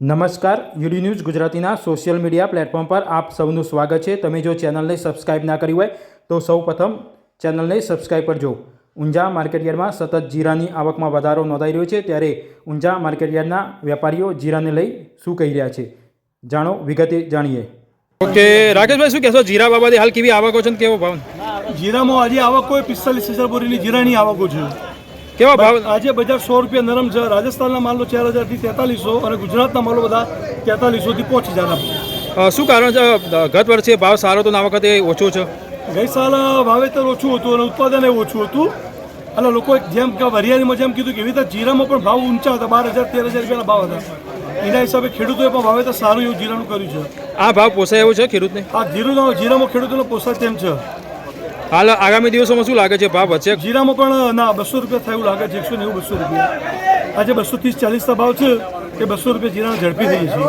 નમસ્કાર, UD news ગુજરાતીના social media platform પર આપ સૌનું સ્વાગત છે। તમે જો ચેનલને સબસ્ક્રાઇબ ના કરી હોય તો સૌપ્રથમ ચેનલને સબસ્ક્રાઇબ કરજો। ઊંઝા માર્કેટયાર્ડમાં સતત જીરાની આવકમાં વધારો નોંધાઈ રહ્યો છે, ત્યારે ઊંઝા માર્કેટયાર્ડના વેપારીઓ જીરાને લઈ શું કહી રહ્યા છે, જાણો વિગતે જાણીએ। ઓકે રાકેશભાઈ, શું કહેશો જીરા બાબતે? હાલ કેવી આવકો છે, કેવો ભાવ? જીરામાં આજે આવક કોઈ 45,000 બોરીની જીરાની આવકો છે। કેવા ભાવ? આજે બજાર 100 રૂપિયા નરમ છે। રાજસ્થાનના માલો 4,000 થી 4300 અને ગુજરાતના માલો બધા 4300 થી 5,000। શું કારણ છે ગત વર્ષે ભાવ સારો તો આ વખતે ઓછો છે? ગઈ સાલ વાવેતર ઓછું હતું અને ઉત્પાદન ઓછું હતું, અને લોકો જેમ કે વરિયાળીમાં જેમ કીધું કે એવી રીતે જીરામાં પણ ભાવ ઊંચા હતા, 12,000 13,000 રૂપિયાના ભાવ હતા। એના હિસાબે ખેડૂતોએ પણ વાવેતર સારું એવું જીરાનું કર્યું છે। આ ભાવ પોસાય એવું છે ખેડૂતને? આ જીરામાં ખેડૂતોને પોસાય તેમ છે। હાલ આગામી દિવસોમાં શું લાગે છે, ભાવ વધશે? જીરામાં પણ ના 200 રૂપિયા થયું લાગે છે, 190 200 રૂપિયા। આજે 230-40 ભાવ છે, કે 200 રૂપિયા જીરાનો ઝડપી થઈ છે।